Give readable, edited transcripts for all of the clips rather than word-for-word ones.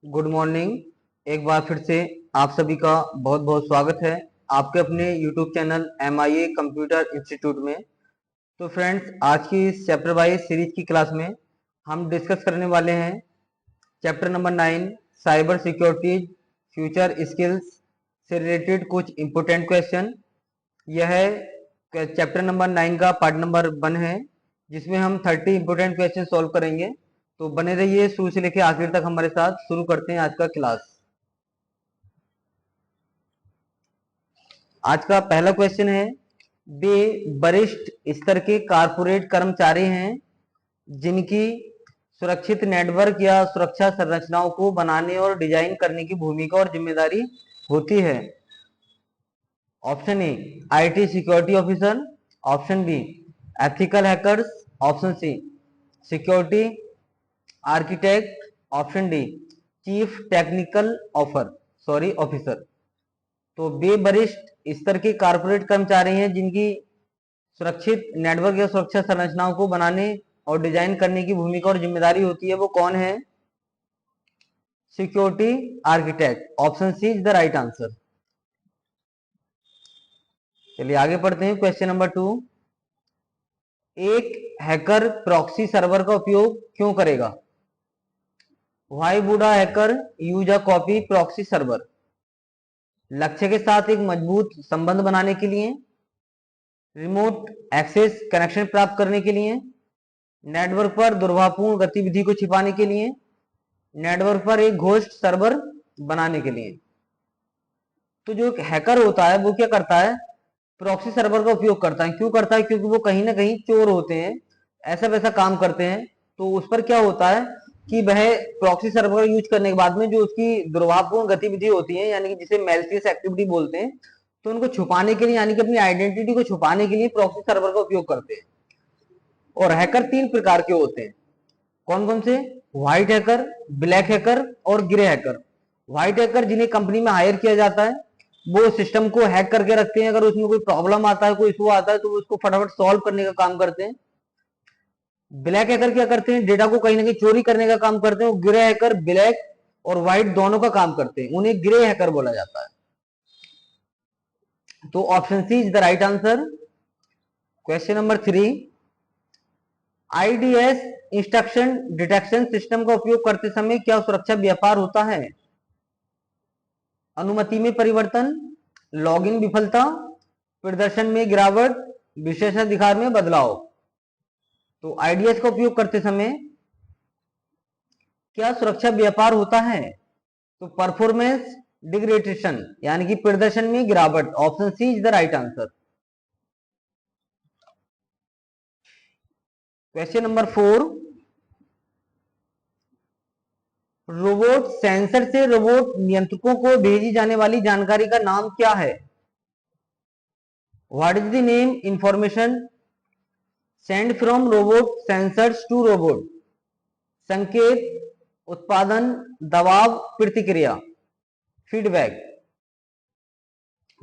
Good morning. एक बार फिर से आप सभी का बहुत बहुत स्वागत है आपके अपने YouTube channel MIA computer institute में। तो फ्रेंड्स, आज की इस चैप्टर वाइज सीरीज की क्लास में हम डिस्कस करने वाले हैं chapter number 9 cyber security future skills से रिलेटेड कुछ इंपोर्टेंट क्वेश्चन। यह चैप्टर नंबर 9 का पार्ट नंबर 1 है, जिसमें हम 30 इंपोर्टेंट क्वेश्चन सॉल्व करेंगे। तो बने रहिए शुरू से लेकर आखिर तक हमारे साथ। शुरू करते हैं आज का क्लास। आज का पहला क्वेश्चन है, वे वरिष्ठ स्तर के कारपोरेट कर्मचारी हैं जिनकी सुरक्षित नेटवर्क या सुरक्षा संरचनाओं को बनाने और डिजाइन करने की भूमिका और जिम्मेदारी होती है। Option A IT security officer, option B ethical hackers, option C security architect, option D chief technical officer. तो वे वरिष्ठ स्तर के कारपोरेट कर्मचारी हैं जिनकी सुरक्षित नेटवर्क या सुरक्षा संरचनाओं को बनाने और डिजाइन करने की भूमिका और जिम्मेदारी होती है। वो कौन है? Security architect. Option C is the right answer. चलिए आगे पढ़ते हैं। क्वेश्चन नंबर 2, एक हैकर प्रॉक्सी सर्वर का उपयोग क्यों करेगा? Why would a hacker use a copy proxy server? लक्ष्य के साथ एक मजबूत संबंध बनाने के लिए, रिमोट एक्सेस कनेक्शन प्राप्त करने के लिए, नेटवर्क पर दुर्भावपूर्ण गतिविधि को छिपाने के लिए, नेटवर्क पर एक घोस्ट सर्वर बनाने के लिए। तो जो एक हैकर होता है वो क्या करता है? प्रॉक्सी सर्वर का उपयोग करता है। क्यों करता है? क्योंकि वो कहीं ना कहीं चोर होते हैं, ऐसा वैसा काम करते हैं। तो उस पर क्या होता है कि वह प्रॉक्सी सर्वर यूज करने के बाद में जो उसकी दुर्भावपूर्ण गतिविधि होती है, यानी कि जिसे मैलिशियस एक्टिविटी बोलते हैं, तो उनको छुपाने के लिए, यानी कि अपनी आइडेंटिटी को छुपाने के लिए प्रॉक्सी सर्वर का उपयोग करते हैं। और हैकर 3 प्रकार के होते हैं। कौन कौन से? व्हाइट हैकर, ब्लैक हैकर और ग्रे हैकर। व्हाइट हैकर जिन्हें कंपनी में हायर किया जाता है, वो सिस्टम को हैक करके रखते हैं। अगर उसमें कोई प्रॉब्लम आता है, कोई इशू आता है, तो वो उसको फटाफट सॉल्व करने का काम करते हैं। ब्लैक हैकर क्या करते हैं? डेटा को कहीं ना कहीं चोरी करने का काम करते हैं। ग्रे हैकर ब्लैक और व्हाइट दोनों का काम करते हैं, उन्हें ग्रे हैकर बोला जाता है। तो option C is the right answer. Question number 3, IDS instruction detection system का उपयोग करते समय क्या सुरक्षा व्यापार होता है? अनुमति में परिवर्तन, लॉगिन विफलता, प्रदर्शन में गिरावट, विशेषाधिकार में बदलाव। तो IDS का उपयोग करते समय क्या सुरक्षा व्यापार होता है? तो परफॉर्मेंस डिग्रेडेशन, यानी कि प्रदर्शन में गिरावट। Option C is the right answer. Question number 4, robot sensor से रोबोट नियंत्रकों को भेजी जाने वाली जानकारी का नाम क्या है? What is the name information send from robot sensors to robot? संकेत, उत्पादन, दबाव, प्रतिक्रिया, फीडबैक।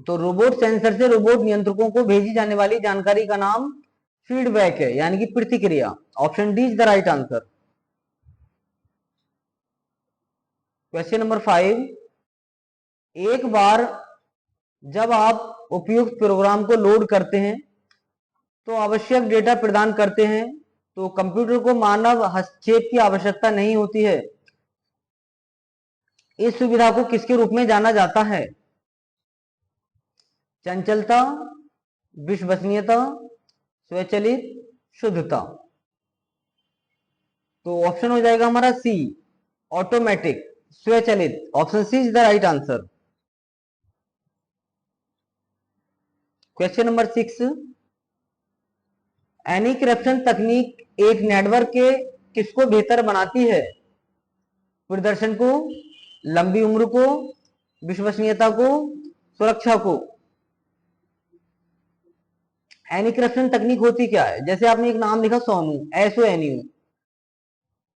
तो रोबोट सेंसर से रोबोट नियंत्रकों को भेजी जाने वाली जानकारी का नाम फीडबैक है, यानी कि प्रतिक्रिया। Option D is the right answer. Question number 5, एक बार जब आप उपयुक्त प्रोग्राम को लोड करते हैं तो आवश्यक डेटा प्रदान करते हैं, तो कंप्यूटर को मानव हस्तक्षेप की आवश्यकता नहीं होती है। इस सुविधा को किसके रूप में जाना जाता है? चंचलता, विश्वसनीयता, स्वचालित, शुद्धता। तो ऑप्शन हो जाएगा हमारा सी, ऑटोमेटिक, स्वचालित। Option C is the right answer. Question number 6, encryption तकनीक एक नेटवर्क के किसको बेहतर बनाती है? प्रदर्शन को, लंबी उम्र को, विश्वसनीयता को, सुरक्षा को। एन्क्रिप्शन तकनीक होती क्या है? जैसे आपने एक नाम लिखा सोनू, SONU,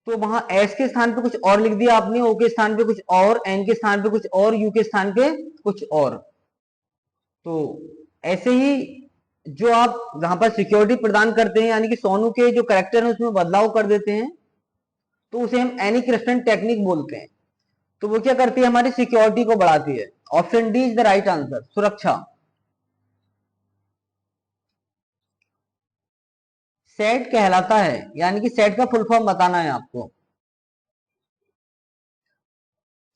तो वहां एस के स्थान पे कुछ और लिख दिया आपने, ओ के स्थान पे कुछ और, एन के स्थान पे कुछ और, यू के स्थान पे कुछ और। तो ऐसे ही जो आप जहां पर सिक्योरिटी प्रदान करते हैं, यानी कि सोनू के जो कैरेक्टर है उसमें बदलाव कर देते हैं, तो उसे हम एन्क्रिप्शन टेक्निक बोलते हैं। तो वो क्या करती है, हमारी सिक्योरिटी को बढ़ाती है। Option D is the right answer, सुरक्षा। सेट कहलाता है, यानी कि सेट का फुल फॉर्म बताना है आपको।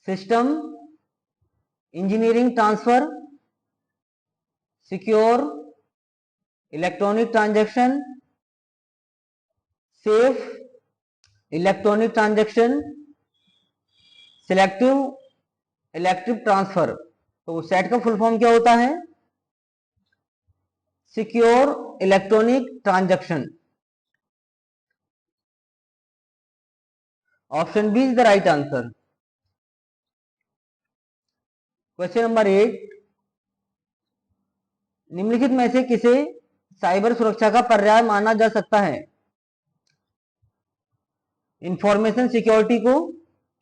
System engineering transfer, secure, electronic transaction, safe electronic transaction, selective electric transfer. तो सेट का फुल फॉर्म क्या होता है, secure electronic transaction. Option B is the right answer. Question number 8, निम्नलिखित में से किसे साइबर सुरक्षा का पर्याय माना जा सकता है? इंफॉर्मेशन सिक्योरिटी को,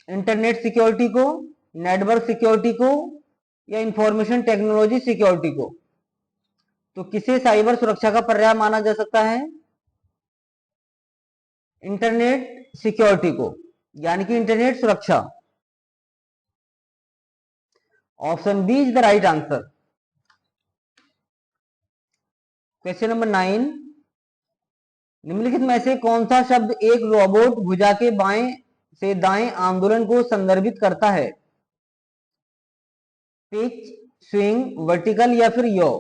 इंटरनेट सिक्योरिटी को, नेटवर्क सिक्योरिटी को, या इंफॉर्मेशन टेक्नोलॉजी सिक्योरिटी को। तो किसे साइबर सुरक्षा का पर्याय माना जा सकता है? इंटरनेट सिक्योरिटी को, यानी कि इंटरनेट सुरक्षा। Option B is the right answer. Question number 9, निम्नलिखित में से कौन सा शब्द एक रोबोट भुजा के बाएं से दाएं आंदोलन को संदर्भित करता है? पिच, स्विंग, वर्टिकल, या फिर यो।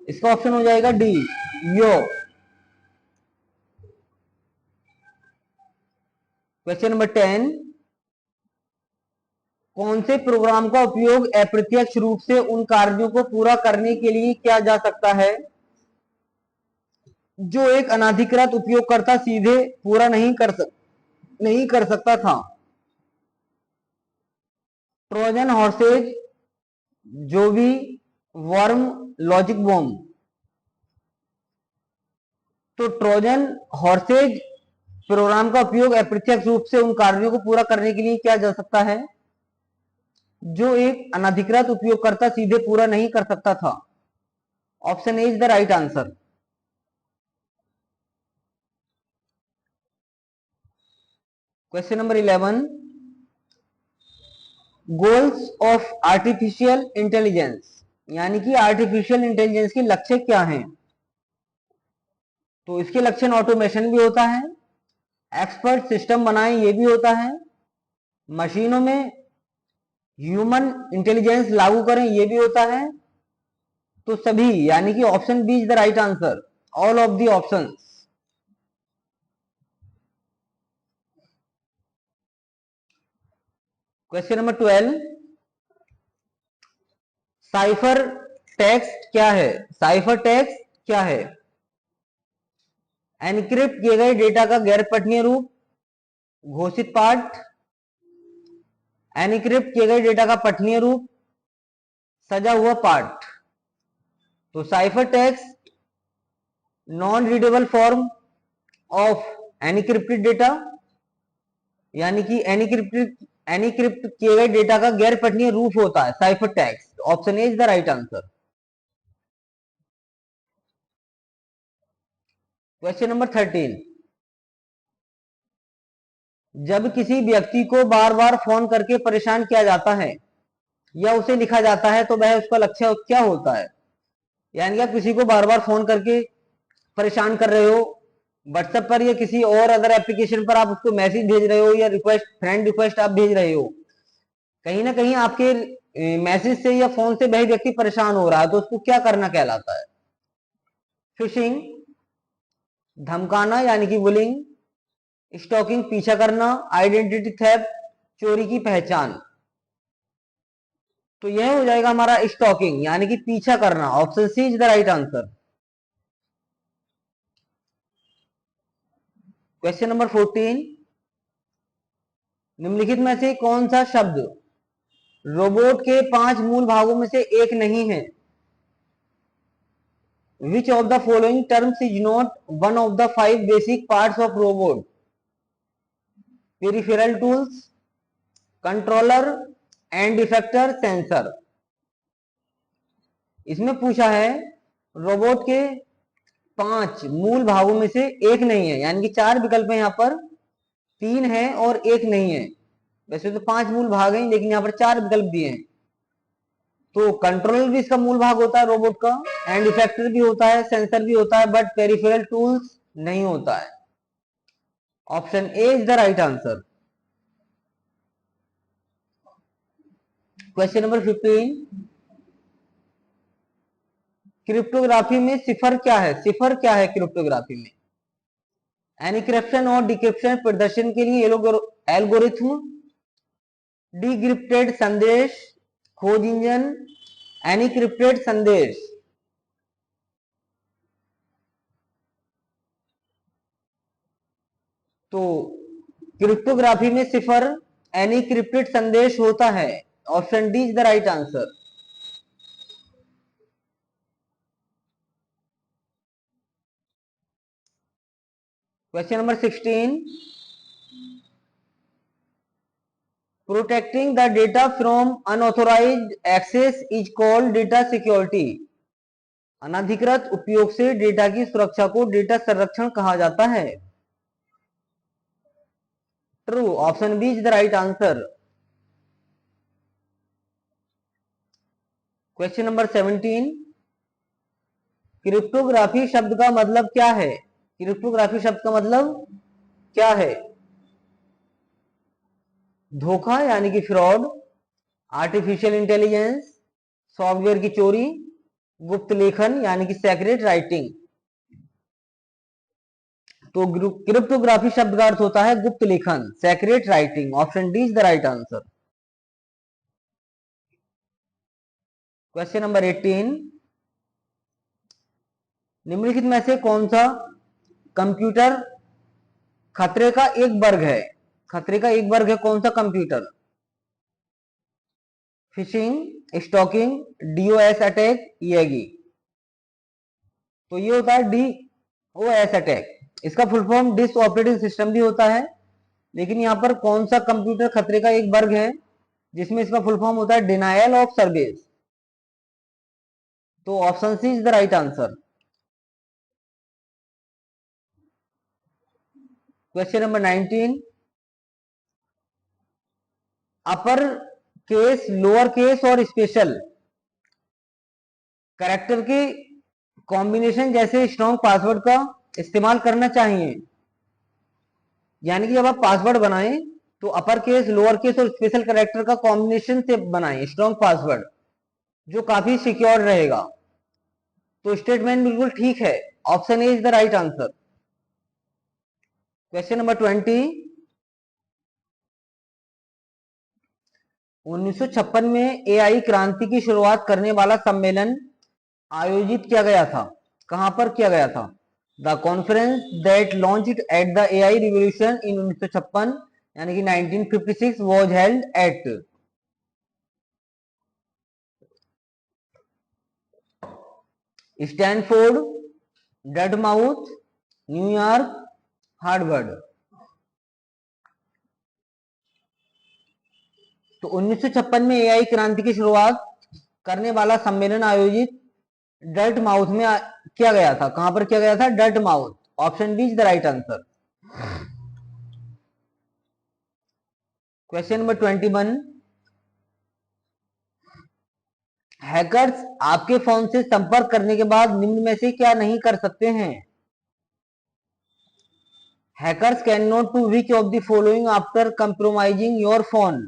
इसका ऑप्शन हो जाएगा डी, यो। क्वेश्चन नंबर 10, कौन से प्रोग्राम का उपयोग अप्रत्यक्ष रूप से उन कार्यों को पूरा करने के लिए किया जा सकता है जो एक अनाधिकृत उपयोगकर्ता सीधे पूरा नहीं कर सकता था? ट्रोजन हॉर्सेज, जोवी, वर्म, लॉजिक बॉम्ब। तो ट्रोजन हॉर्सेज प्रोग्राम का उपयोग अप्रत्यक्ष रूप से उन कार्यों को पूरा करने के लिए किया जा सकता है जो एक अनधिकृत उपयोगकर्ता सीधे पूरा नहीं कर सकता था। Option A is the right answer. Question number 11, goals of artificial intelligence, यानी कि आर्टिफिशियल इंटेलिजेंस के लक्ष्य क्या हैं? तो इसके लक्षण ऑटोमेशन भी होता है, एक्सपर्ट सिस्टम बनाएं ये भी होता है, मशीनों में ह्यूमन इंटेलिजेंस लागू करें ये भी होता है। तो सभी, यानी कि option B is the right answer, all of the options. Question number 12, cipher text क्या है? साइफर टेक्स्ट क्या है? एनक्रिप्ट किए गए डेटा का गैर पठनीय रूप, घोषित पाठ, एनक्रिप्ट किए गए डेटा का पठनीय रूप, सजा हुआ पाठ। तो cipher text non readable form of encrypted data, यानी कि एनक्रिप्ट किए गए डेटा का गैर पठनीय रूप होता है cipher text. Option A is the right answer. Question number 13, जब किसी व्यक्ति को बार बार फोन करके परेशान किया जाता है या उसे लिखा जाता है तो वह उसका लक्ष्य क्या होता है? यानी आप किसी को बार बार फोन करके परेशान कर रहे हो, व्हाट्सएप पर या किसी और अदर एप्लीकेशन पर आप उसको मैसेज भेज रहे हो या रिक्वेस्ट, फ्रेंड रिक्वेस्ट आप भेज रहे हो, कहीं ना कहीं आपके मैसेज से या फोन से वही व्यक्ति परेशान हो रहा है, तो उसको क्या करना कहलाता है? फिशिंग, धमकाना यानी कि बुलिंग, स्टॉकिंग पीछा करना, आइडेंटिटी थेफ्ट चोरी की पहचान। तो यह हो जाएगा हमारा स्टॉकिंग यानी कि पीछा करना। Option C is the right answer. Question number 14, निम्नलिखित में से कौन सा शब्द रोबोट के 5 मूल भागों में से एक नहीं है? Which of the following terms is not one of the 5 basic parts of robot? Peripheral tools, controller, end effector, sensor। इसमें पूछा है रोबोट के 5 मूल भागों में से एक नहीं है, यानी कि 4 विकल्प है यहां पर। 3 है और 1 नहीं है। वैसे तो 5 मूल भाग हैं, लेकिन यहाँ पर 4 विकल्प दिए हैं। तो कंट्रोलर भी इसका मूल भाग होता है रोबोट का, एंड इफेक्टर भी होता है, सेंसर भी होता है, बट पेरिफेरल टूल्स नहीं होता है। Option A is the right answer. Question number 15, cryptography में सिफर क्या है? सिफर क्या है क्रिप्टोग्राफी में? एनक्रिप्शन और डिक्रिप्शन प्रदर्शन के लिए एल्गोरिथ्म, डिक्रिप्टेड संदेश, खोज इंजन, एनक्रिप्टेड संदेश। तो क्रिप्टोग्राफी में सिफर एनक्रिप्टेड संदेश होता है। Option D is the right answer. Question number 16, protecting the data from unauthorized access is called data security. अनधिकृत उपयोग से डेटा की सुरक्षा को डेटा संरक्षण कहा जाता है। True, option B is the right answer. Question number 17, cryptography शब्द का मतलब क्या है? क्रिप्टोग्राफी शब्द का मतलब क्या है? धोखा यानी कि फ्रॉड, आर्टिफिशियल इंटेलिजेंस, सॉफ्टवेयर की चोरी, गुप्त लेखन यानी कि सेक्रेट राइटिंग। तो क्रिप्टोग्राफी शब्द का अर्थ होता है गुप्त लेखन, secret writing. Option D is the right answer. Question number 18, निम्नलिखित में से कौन सा कंप्यूटर खतरे का एक वर्ग है? खतरे का एक वर्ग है कौन सा computer? Phishing, stalking, DOS attack, येगी। तो ये होता है डीओएस अटैक। इसका full form disk operating system भी होता है, लेकिन यहाँ पर कौन सा कंप्यूटर खतरे का एक वर्ग है जिसमें इसका फुल फॉर्म होता है डिनायल ऑफ सर्विस। तो option C is the right answer. Question number 19, upper case, lower case और स्पेशल कैरेक्टर के कॉम्बिनेशन जैसे स्ट्रॉन्ग पासवर्ड का इस्तेमाल करना चाहिए। यानी कि जब आप पासवर्ड बनाएं तो अपर केस, लोअर केस और स्पेशल कैरेक्टर का कॉम्बिनेशन से बनाएं स्ट्रॉन्ग पासवर्ड, जो काफी सिक्योर रहेगा। तो स्टेटमेंट बिल्कुल ठीक है, option A is the right answer. Question number 20, 1956 में एआई क्रांति की शुरुआत करने वाला सम्मेलन आयोजित किया गया था। कहां पर किया गया था? The conference that launched at the AI revolution in 1956 यानी कि 1956 was held at Stanford, Dartmouth, New York, Harvard. तो 1956 में एआई क्रांति की शुरुआत करने वाला सम्मेलन आयोजित डर्ट माउथ में किया गया था। कहां पर किया गया था? Dartmouth. Option B is the right answer. Question number 21, hackers आपके फोन से संपर्क करने के बाद निम्न में से क्या नहीं कर सकते हैं? Hackers can not to which of the following after compromising your phone.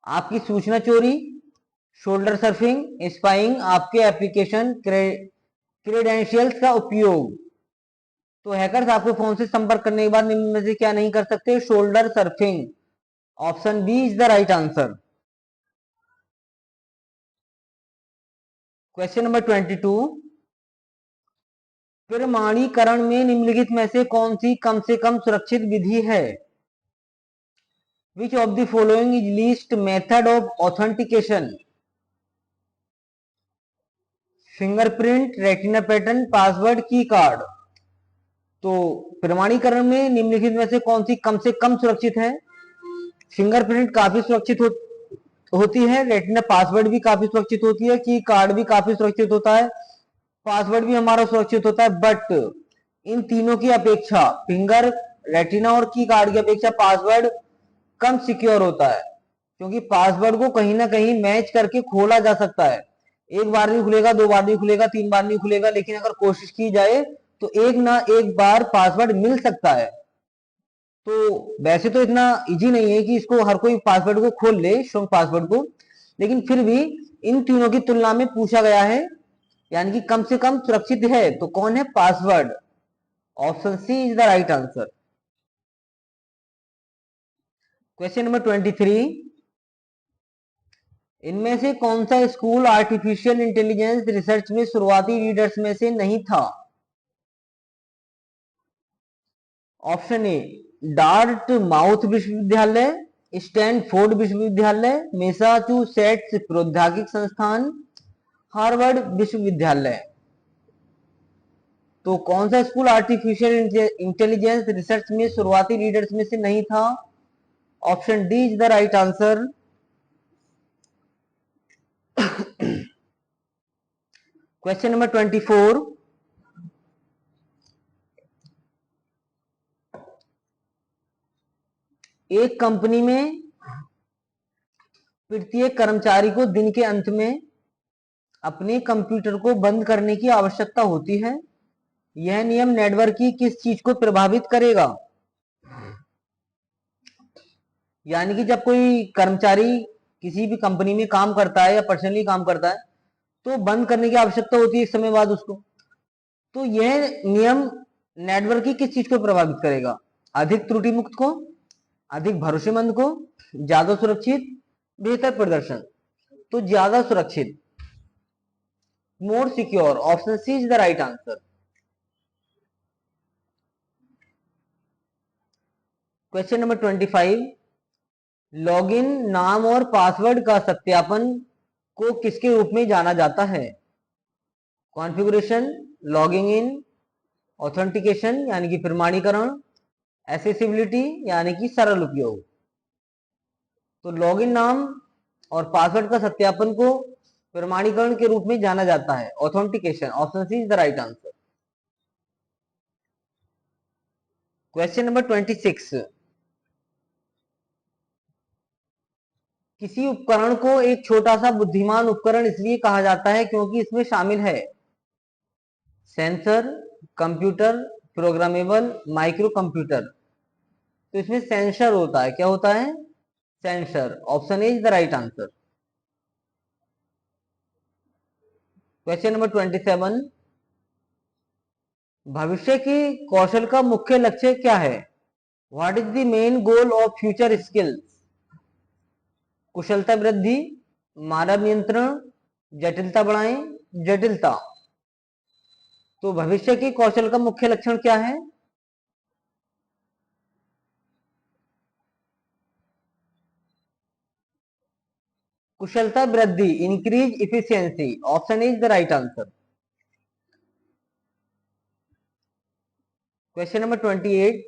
आपकी सूचना चोरी, शोल्डर सर्फिंग, स्पाइंग, आपके एप्लीकेशन क्रेडेंशियल्स का उपयोग। तो हैकर्स आपके फोन से संपर्क करने के बाद निम्न में से क्या नहीं कर सकते? Shoulder surfing. Option B is the right answer. Question number 22, प्रमाणीकरण में निम्नलिखित में से कौन सी कम से कम सुरक्षित विधि है? विच of the following is least method of authentication? Fingerprint, retina pattern, password, की कार्ड। तो प्रमाणीकरण में निम्नलिखित में से कौन सी कम से कम सुरक्षित है? फिंगरप्रिंट काफी सुरक्षित होती है, रेटिना पासवर्ड भी काफी सुरक्षित होती है, की कार्ड भी काफी सुरक्षित होता है, पासवर्ड भी हमारा सुरक्षित होता है। बट इन तीनों की अपेक्षा फिंगर रेटिना और की कार्ड की अपेक्षा पासवर्ड कम सिक्योर होता है, क्योंकि पासवर्ड को कहीं ना कहीं मैच करके खोला जा सकता है। एक बार नहीं खुलेगा, 2 बार नहीं खुलेगा, 3 बार नहीं खुलेगा, लेकिन अगर कोशिश की जाए तो एक ना एक बार पासवर्ड मिल सकता है। तो वैसे तो इतना इजी नहीं है कि इसको हर कोई पासवर्ड को खोल ले, स्ट्रॉन्ग पासवर्ड को, लेकिन फिर भी इन तीनों की तुलना में पूछा गया है, यानी कि कम से कम सुरक्षित है तो कौन है? Password. Option C is the right answer. Question number 23, इनमें से कौन सा स्कूल आर्टिफिशियल इंटेलिजेंस रिसर्च में शुरुआती लीडर्स में से नहीं था? ऑप्शन ए डार्ट माउथ विश्वविद्यालय, स्टैनफोर्ड विश्वविद्यालय, मैसाचुसेट्स प्रौद्योगिक संस्थान, हार्वर्ड विश्वविद्यालय। तो कौन सा स्कूल आर्टिफिशियल इंटेलिजेंस रिसर्च में शुरुआती लीडर्स में से नहीं था? Option D is the right answer. Question number 24, एक कंपनी में प्रत्येक कर्मचारी को दिन के अंत में अपने कंप्यूटर को बंद करने की आवश्यकता होती है। यह नियम नेटवर्क की किस चीज को प्रभावित करेगा? यानी कि जब कोई कर्मचारी किसी भी कंपनी में काम करता है या पर्सनली काम करता है तो बंद करने की आवश्यकता होती है एक समय बाद उसको। तो यह नियम नेटवर्क की किस चीज को प्रभावित करेगा? अधिक त्रुटि मुक्त को, अधिक भरोसेमंद को, ज्यादा सुरक्षित, बेहतर प्रदर्शन। तो ज्यादा सुरक्षित, more secure. Option C is the right answer. Question number 25, login नाम और पासवर्ड का सत्यापन को किसके रूप में जाना जाता है? कॉन्फ़िगरेशन, लॉगिंग इन, ऑथेंटिकेशन यानी कि प्रमाणीकरण, एसेसिबिलिटी यानी कि सरल उपयोग। तो लॉगिन नाम और पासवर्ड का सत्यापन को प्रमाणीकरण के रूप में जाना जाता है, authentication. Option C is the right answer. Question number 26, किसी उपकरण को एक छोटा सा बुद्धिमान उपकरण इसलिए कहा जाता है क्योंकि इसमें शामिल है sensor, computer, programmable, micro computer. तो इसमें सेंसर होता है। क्या होता है? Sensor. Option A is the right answer. Question number 27, भविष्य के कौशल का मुख्य लक्ष्य क्या है? What is the main goal of future skills? कुशलता वृद्धि, मानव नियंत्रण, जटिलता बढ़ाएं, जटिलता। तो भविष्य के कौशल का मुख्य लक्षण क्या है? कुशलता वृद्धि, increase efficiency. Option is the right answer. Question number 28,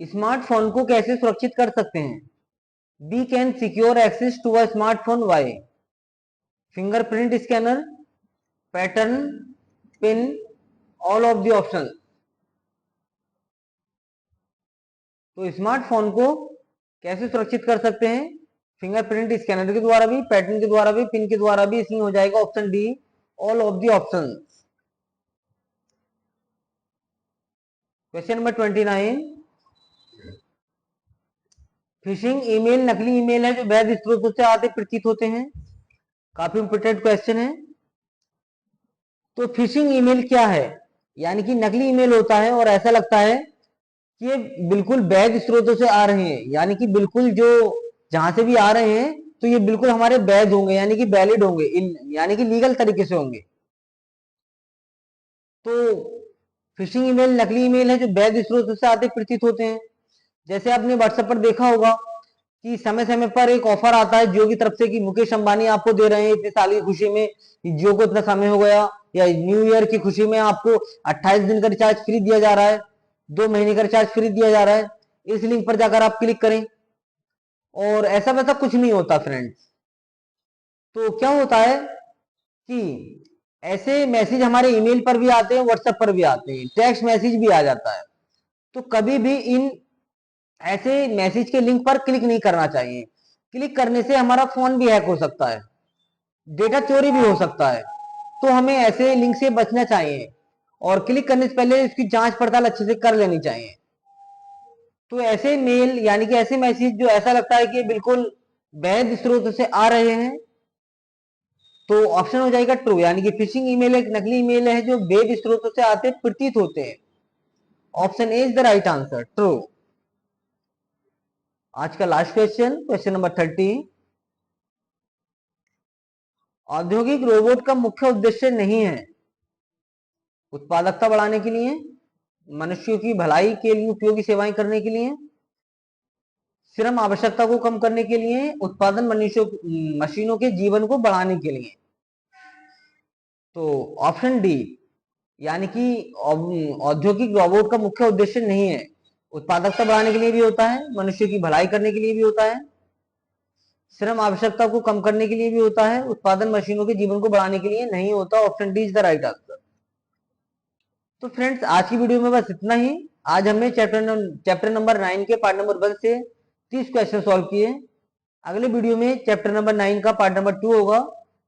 smartphone को कैसे सुरक्षित कर सकते हैं? We can secure access to a smartphone by fingerprint scanner, pattern, pin, all of the option. तो स्मार्टफोन को कैसे सुरक्षित कर सकते हैं? फिंगरप्रिंट स्कैनर के द्वारा भी, पैटर्न के द्वारा भी, पिन के द्वारा भी। इसलिए हो जाएगा option D, all of the option. Question number 29, phishing email नकली ईमेल है जो वैध स्रोतों से आते प्रतीत होते हैं। काफी इंपोर्टेंट क्वेश्चन है। तो फिशिंग ईमेल क्या है? यानी कि नकली ईमेल होता है और ऐसा लगता है कि ये बिल्कुल वैध स्रोतों से आ रहे हैं, यानी कि बिल्कुल जो जहां से भी आ रहे हैं तो ये बिल्कुल हमारे वैध होंगे, यानी कि वैलिड होंगे, यानी कि लीगल तरीके से होंगे। तो फिशिंग ईमेल नकली ईमेल है जो वैध स्रोतों से आते प्रतीत होते हैं। जैसे आपने व्हाट्सएप पर देखा होगा कि समय समय पर एक ऑफर आता है जियो की तरफ से कि मुकेश अंबानी आपको दे रहे हैं इतने साल की खुशी में, जियो को इतना समय हो गया, या न्यू ईयर की खुशी में आपको 28 दिन का रिचार्ज फ्री दिया जा रहा है, 2 महीने का रिचार्ज फ्री दिया जा रहा है। इस लिंक पर जाकर आप क्लिक करें। और ऐसा वैसा कुछ नहीं होता फ्रेंड्स। तो क्या होता है कि ऐसे मैसेज हमारे ईमेल पर भी आते हैं, व्हाट्सएप पर भी आते हैं, टेक्स्ट मैसेज भी आ जाता है। तो कभी भी इन ऐसे मैसेज के लिंक पर क्लिक नहीं करना चाहिए। क्लिक करने से हमारा फोन भी हैक हो सकता है, डेटा चोरी भी हो सकता है, तो हमें ऐसे लिंक से बचना चाहिए और क्लिक करने से पहले इसकी जांच पड़ताल अच्छे से कर लेनी चाहिए। तो ऐसे मेल यानी कि ऐसे मैसेज जो ऐसा लगता है कि बिल्कुल वैध स्रोत से आ रहे हैं, तो ऑप्शन हो जाएगा ट्रू, यानी कि फिशिंग ईमेल एक नकली ईमेल है जो वैध स्रोतों से आते प्रतीत होते हैं। Option A is the right answer, true. आज का लास्ट क्वेश्चन, क्वेश्चन नंबर 30। औद्योगिक रोबोट का मुख्य उद्देश्य नहीं है उत्पादकता बढ़ाने के लिए, मनुष्यों की भलाई के लिए उपयोगी सेवाएं करने के लिए, श्रम आवश्यकता को कम करने के लिए, उत्पादन मशीनों के जीवन को बढ़ाने के लिए। तो ऑप्शन डी, यानी कि औद्योगिक रोबोट का मुख्य उद्देश्य नहीं है, उत्पादकता बढ़ाने के लिए भी होता है, मनुष्य की भलाई करने के लिए भी होता है, श्रम आवश्यकता को कम करने के लिए भी होता है, उत्पादन मशीनों के जीवन को बढ़ाने के लिए नहीं होता। Option D is the right answer. तो फ्रेंड्स, आज की वीडियो में बस इतना ही। आज हमने चैप्टर नंबर 9 के पार्ट नंबर 1 से 30 क्वेश्चन सॉल्व किए। अगले वीडियो में चैप्टर नंबर 9 का पार्ट नंबर 2 होगा,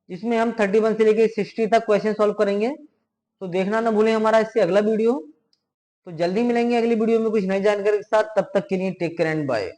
जिसमें हम 31 से लेकर 60 तक क्वेश्चन सॉल्व करेंगे। तो देखना ना भूलें हमारा इससे अगला वीडियो। तो जल्दी मिलेंगे अगली वीडियो में कुछ नई जानकारी के साथ। तब तक के लिए टेक केयर एंड बाय।